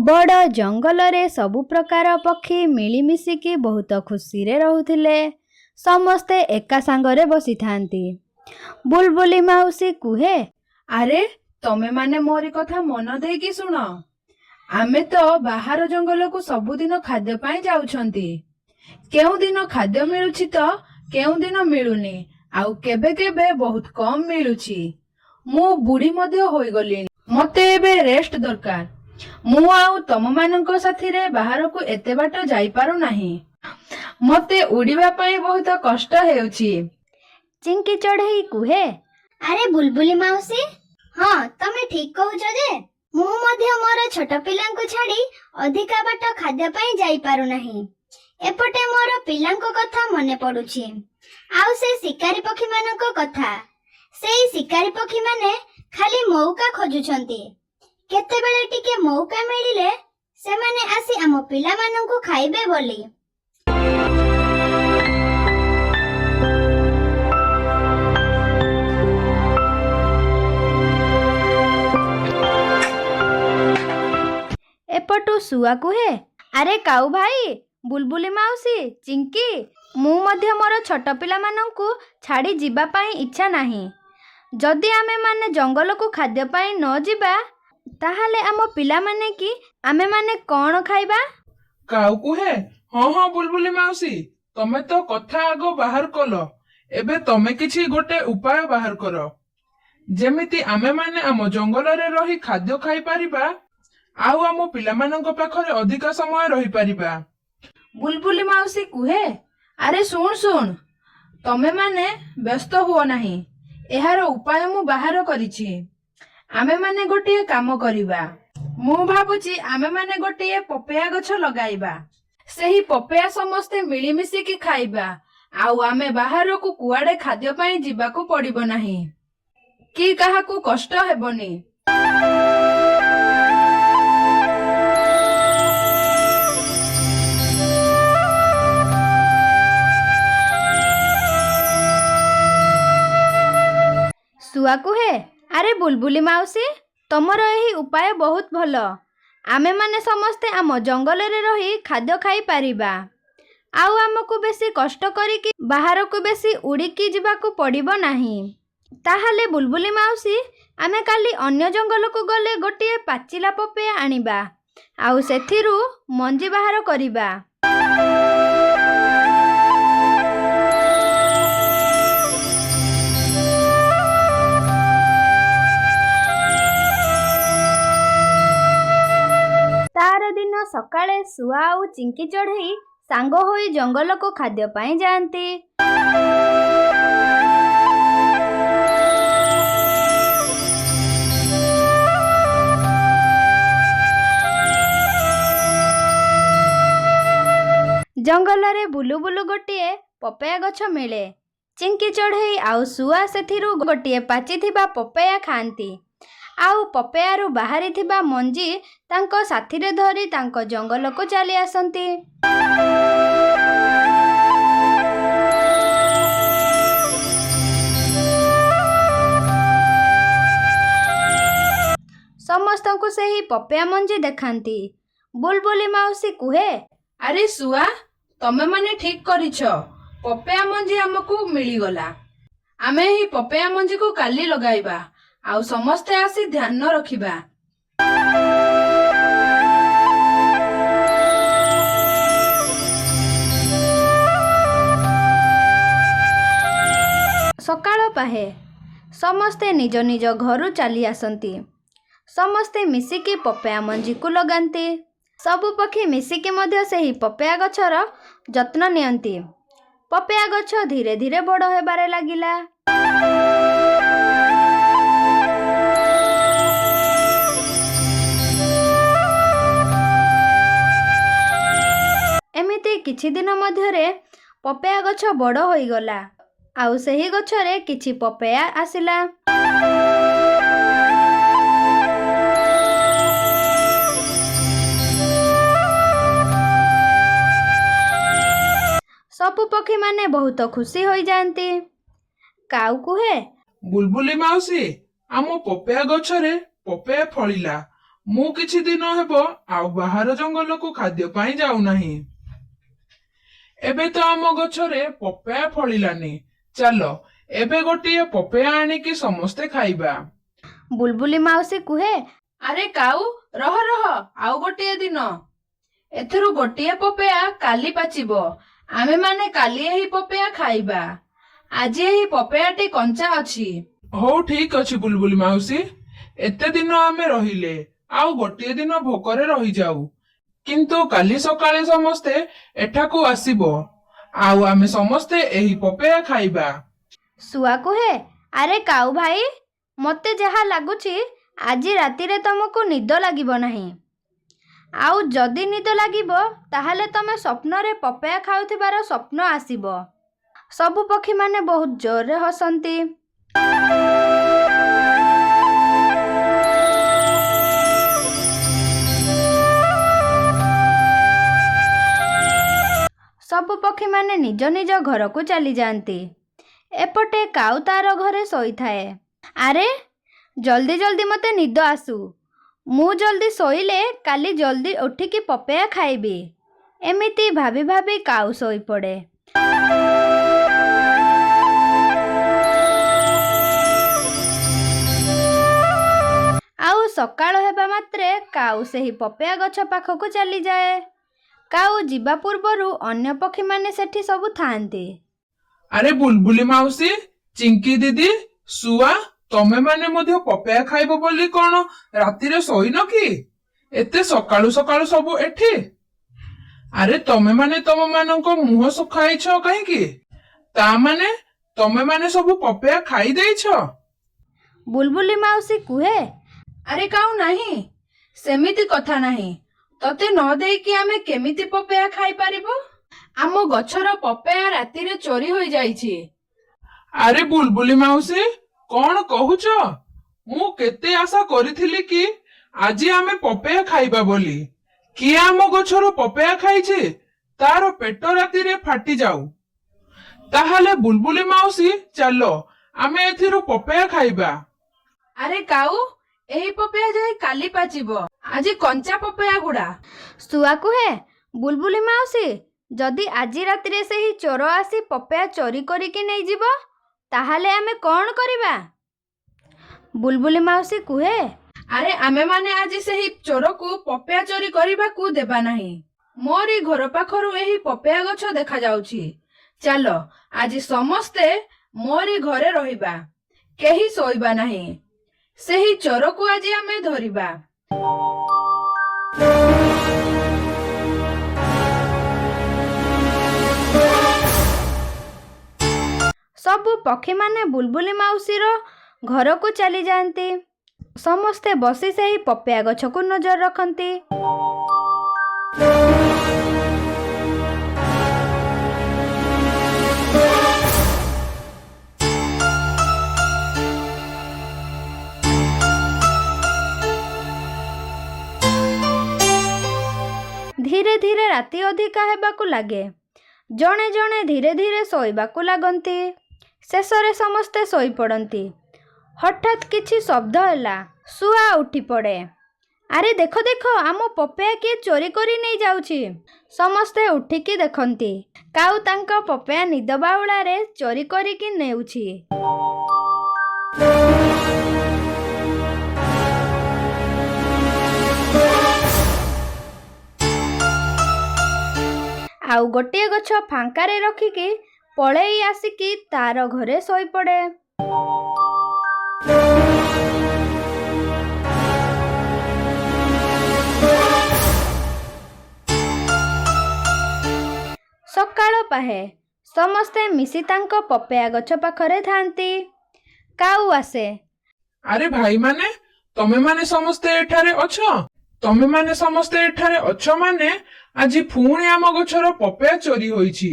बड़ जंगल सबु प्रकार पक्षी मिलीमिशिकी बहुत खुशी रे रहुथिले। समस्ते एका सांगरे बसी थांती। बुलबुली माउसी कुहे, अरे तमे माने मोरी कथा मन देकी सुन। आमे तो बाहर जंगल को सबुदिन खाद्य पाई जाउछंती। केउ दिन खाद्य मिलुछि तो केउ दिन मिलुनी, आउ केबे केबे बहुत कम मिलुछि। मु बुढ़ी मध्य होई गलिनी, मते एबे रेस्ट दरकार। मु आउ तम मानक साथी रे बाहर को एते बाट जाई पारु नाही। मते उड़ीबा पाई बहुत कष्ट हेउछि। चिंकी चढ़ई कुहे, अरे बुलबुली माउसी, हाँ तमे ठीक कहूछ जे मु मध्य मोर छोट पिलांको छाड़ी अधिका बाट खाद्य पाई जाई पारु नाही। एपटे मोर पिलांको कथा मने पडुछि, आउ से शिकारी पक्षी मानक कथा। सेई शिकारी पक्षी माने खाली मौका खोजुछंती। केतेबेले टिके मौका मिलिले सेमाने आसी आम पिला माननको खाइबे बोली। एपटू सुआ कुहे, अरे काऊ भाई, बुलबुली माउसी, चिंकी, मु मध्य मोर छोट पिला माननकु छाड़ी जीवा पाई इच्छा नाही। जदि आमे माने जंगल को खाद्य पाई न जीवा ताहाले आम पिला माने की आमे माने कौन खाइबा? काऊ कुहे, हाँ हाँ बुलबुली माउसी, तमे तो कथा आगो बाहर कलो। एबे तमे किछि गोटे उपाय बाहर करो, जेमिति आमे माने आम जंगल रे रही खाद्य खाई पारिबा, आउ आम पिला मानक पाखरे अधिक समय रही पारिबा। बुलबुली माउसी कुहे, अरे सुन सुन, तमे माने व्यस्त हुओ नाही। एहार उपाय मु बाहर करिछि। आमे माने गोटिए काम करिबा। मु भाबुछि आमे माने गोटिए पपेया गछ लगाइबा। सेही पपेया समस्ते मिलीमिशी की खाइबा, आउ आमे बाहर को कुआडे खाद्य पाई जीवाकू पड़िबो नाही, कि काहाकू कष्ट हेबनी। सुआ कुहे, अरे बुलबुली माउसी, तमर एही उपाय बहुत भल। आमे माने समस्ते आम जंगल रे रही खाद्य खाई पारिबा, आउ आमको बेसी कष्ट करिकी बाहर को बेसी उड़ीकी जीवाकू पड़िबो नाही। ताहाले बुलबुली माउसी, आमे काली अन्य जंगल को गले गोटिए पाचिला पपेया आनिबा, आउ सेथिरु मंजी बाहर करिबा। तार दिन सकाळे सुआ आउ चिंकी चढ़ई सांग होई जंगल को खाद्य पाई जाती। जंगल रे बुलु बुलु गोटिए पपेया गछ मिले। चिंकी चढ़ई आउ सुआ सेथिरु गोटिए पाचिथिबा पपेया खांती, आउ पपेयारु बाहरी थिबा मंजी तांको साथीरे धरी तांको जंगल को चली आसंती। समस्तंकु सेही पपेया मंजी देखांती। बुलबुली माउसी कुहे, अरे सुआ, तमे माने ठीक करिछ। पपेया मंजी हमकू मिली गला। आमे ही पपेया मंजी को काली लगाइबा, आउ समस्ते आसी ध्यान रखिबा। सकाळ पाहे समस्ते निज निज घरु चली आसंती। समस्ते मिसिकी पपेया मंजी को लगांती। सबु पक्षी मिसिकी मध्य सेही पपेया गछर जत्न नियंती। पपेया गछ धीरे धीरे बड़ हेबारे लागिला। एमिति किछि दिन मध्यरे पपेया गछ बड़ होई गला, आउ सेही गछरे किछि पपेया आसिला। सबु पक्षी माने बहुत खुशी होई जांती। काऊ कुहे, बुलबुली माउसी, आम पपेया गछरे पपेया फଳିला, ମୁଁ କିଛି ଦିନ ହେବ ଆଉ ବାହାର ଜଙ୍ଗଲକୁ ଖାଦ୍ୟ ପାଇଁ ଯାଉନାହିଁ। ଏବେ ତ ଆମ ଗଛରେ ପପେୟା ଫଳିଲାନି। ଚାଲ ଏବେ ଗୋଟିଏ ପପେୟା ଆଣିକି ସମସ୍ତେ ଖାଇବା। ବୁଲବୁଲି ମାଉସୀ କୁହେ, ଆରେ କାଉ, ରହ ରହ, ଆଉ ଗୋଟିଏ ଦିନ। ଏଥିରୁ ଗୋଟିଏ ପପେୟା କାଲି ପାଚିବ। ଆମେମାନେ କାଲି ଏହି ପପେୟା ଖାଇବା। ଆଜି ଏହି ପପେୟାଟି କଞ୍ଚା ଅଛି। ହଉ ଠିକ ଅଛି ବୁଲବୁଲି ମାଉସୀ, ଏତେ ଦିନ ଆମେ ରହିଲେ ଆଉ ଗୋଟିଏ ଦିନ ଭୋକରେ ରହିଯାଉ, କିନ୍ତୁ କାଲି ସକାଳେ ସମସ୍ତେ ଏଠାକୁ ଆସିବ ଆଉ ଆମେ ସମସ୍ତେ ଏହି ପପେୟା ଖାଇବା। ଶୁଆ କୁହେ, ଆରେ କାଉ ଭାଇ, ମୋତେ ଯାହା ଲାଗୁଛି ଆଜି ରାତିରେ ତମକୁ ନିଦ ଲାଗିବ ନାହିଁ। ଆଉ ଯଦି ନିଦ ଲାଗିବ ତାହେଲେ ତମେ ସ୍ୱପ୍ନରେ ପପେୟା ଖାଉଥିବାର ସ୍ୱପ୍ନ ଆସିବ। ସବୁ ପକ୍ଷୀମାନେ ବହୁତ ଜୋରରେ ହସନ୍ତି। ସବୁ ପକ୍ଷୀମାନେ ନିଜ ନିଜ ଘରକୁ ଚାଲିଯାଆନ୍ତି। ଏପଟେ କାଉ ତାର ଘରେ ଶୋଇଥାଏ। ଆରେ ଜଲ୍ଦି ଜଲ୍ଦି ମୋତେ ନିଦ ଆସୁ, ମୁଁ ଜଲ୍ଦି ଶୋଇଲେ କାଲି ଜଲ୍ଦି ଉଠିକି ପପେୟା ଖାଇବି। ଏମିତି ଭାବି ଭାବି କାଉ ଶୋଇପଡ଼େ। ଆଉ ସକାଳ ହେବା ମାତ୍ରେ କାଉ ସେହି ପପେୟା ଗଛ ପାଖକୁ ଚାଲିଯାଏ। କାଉ ଯିବା ପୂର୍ବରୁ ଅନ୍ୟ ପକ୍ଷୀମାନେ ସେଠି ସବୁ ଥାଆନ୍ତି। ଆରେ ବୁଲବୁଲି ମାଉସୀ, ଚିଙ୍କି ଦିଦି, ଶୁଆ, ତମେ ମାନେ ମଧ୍ୟ ପପେୟା ଖାଇବ ବୋଲି କଣ ରାତିରେ ଶୋଇନ କି? ଏତେ ସକାଳୁ ସକାଳୁ ସବୁ ଏଠି? ଆରେ ତମେ ମାନେ ତମ ମାନଙ୍କ ମୁହଁ ଶୁଖାଇଛ କାହିଁକି? ତା ମାନେ ତମେ ମାନେ ସବୁ ପପେୟା ଖାଇ ଦେଇଛ? ବୁଲବୁଲି ମାଉସୀ କୁହେ, ଆରେ କାଉ ନାହିଁ, ସେମିତି କଥା ନାହିଁ। ତତେ ନ ଦେଇକି ଆମେ କେମିତି ପପେୟା ଖାଇପାରିବୁ? ଆମ ଗଛର ପପେୟା ରାତିରେ ଚୋରି ହୋଇଯାଇଛି। ଆରେ ବୁଲବୁଲି ମାଉସୀ, କଣ କହୁଛ? ମୁଁ କେତେ ଆଶା କରିଥିଲି କି ଆଜି ଆମେ ପପେୟା ଖାଇବା ବୋଲି। କିଏ ଆମ ଗଛର ପପେୟା ଖାଇଛି? ତାର ପେଟ ରାତିରେ ଫାଟି ଯାଉ। ତାହେଲେ ବୁଲବୁଲି ମାଉସୀ, ଚାଲ ଆମେ ଏଥିରୁ ପପେୟା ଖାଇବା। ଆରେ କାଉ, ଏହି ପପେୟା ଯାଇ କାଲି ପାଚିବ। ଆଜି କଞ୍ଚା ପପେୟା ଗୁଡା। ଶୁଆ କୁହେ, ବୁଲବୁଲି ମାଉସୀ, ଯଦି ଆଜି ରାତିରେ ସେହି ଚୋର ଆସି ପପେୟା ଚୋରି କରିକି ନେଇଯିବ ତାହେଲେ ଆମେ କଣ କରିବା? ବୁଲବୁଲି ମାଉସୀ କୁହେ, ଆରେ ଆମେମାନେ ଆଜି ସେହି ଚୋରକୁ ପପେୟା ଚୋରି କରିବାକୁ ଦେବା ନାହିଁ। ମୋରି ଘର ପାଖରୁ ଏହି ପପେୟା ଗଛ ଦେଖାଯାଉଛି। ଚାଲ ଆଜି ସମସ୍ତେ ମୋରି ଘରେ ରହିବା, କେହି ଶୋଇବା ନାହିଁ। ସେହି ଚୋରକୁ ଆଜି ଆମେ ଧରିବା। ସବୁ ପକ୍ଷୀମାନେ ବୁଲବୁଲି ମାଉସୀର ଘରକୁ ଚାଲିଯାଆନ୍ତି। ସମସ୍ତେ ବସି ସେହି ପପେୟା ଗଛକୁ ନଜର ରଖନ୍ତି। ଧୀରେ ଧୀରେ ରାତି ଅଧିକା ହେବାକୁ ଲାଗେ। ଜଣେ ଜଣେ ଧୀରେ ଧୀରେ ଶୋଇବାକୁ ଲାଗନ୍ତି। ଶେଷରେ ସମସ୍ତେ ଶୋଇପଡ଼ନ୍ତି। ହଠାତ୍ କିଛି ଶବ୍ଦ ହେଲା। ଶୁଆ ଉଠି ପଡ଼େ। ଆରେ ଦେଖ ଦେଖ, ଆମ ପପେୟା କିଏ ଚୋରି କରି ନେଇଯାଉଛି। ସମସ୍ତେ ଉଠିକି ଦେଖନ୍ତି। କାଉ ତାଙ୍କ ପପେୟା ନିଦ ବାଉଳାରେ ଚୋରି କରିକି ନେଉଛି। ଆଉ ଗୋଟିଏ ଗଛ ଫାଙ୍କାରେ ରଖିକି ପଳେଇ ଆସିକି ତାର ଘରେ ଶୋଇପଡ଼େ। ସକାଳ ପାହେ। ସମସ୍ତେ ମିଶି ତାଙ୍କ ପପେୟା ଗଛ ପାଖରେ ଥାଆନ୍ତି। କାଉ ଆସେ। ଆରେ ଭାଇମାନେ, ତମେମାନେ ସମସ୍ତେ ଏଠାରେ ଅଛ? ତମେମାନେ ସମସ୍ତେ ଏଠାରେ ଅଛ ମାନେ ଆଜି ପୁଣି ଆମ ଗଛର ପପେୟା ଚୋରି ହୋଇଛି।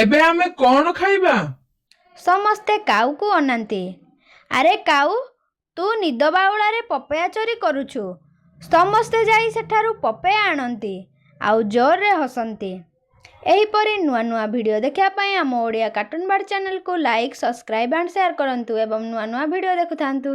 ଏବେ ଆମେ କଣ ଖାଇବା? ସମସ୍ତେ କାଉକୁ ଅନାନ୍ତି। ଆରେ କାଉ, ତୁ ନିଦ ବାଉଳାରେ ପପେୟା ଚୋରି କରୁଛୁ। ସମସ୍ତେ ଯାଇ ସେଠାରୁ ପପେୟା ଆଣନ୍ତି ଆଉ ଜୋରରେ ହସନ୍ତି। ଏହିପରି ନୂଆ ନୂଆ ଭିଡ଼ିଓ ଦେଖିବା ପାଇଁ ଆମ ଓଡ଼ିଆ କାର୍ଟୁନ ବାର୍ଡ଼ ଚ୍ୟାନେଲକୁ ଲାଇକ୍, ସବସ୍କ୍ରାଇବ୍ ଆଣ୍ଡ ସେୟାର କରନ୍ତୁ ଏବଂ ନୂଆ ନୂଆ ଭିଡ଼ିଓ ଦେଖୁଥାନ୍ତୁ।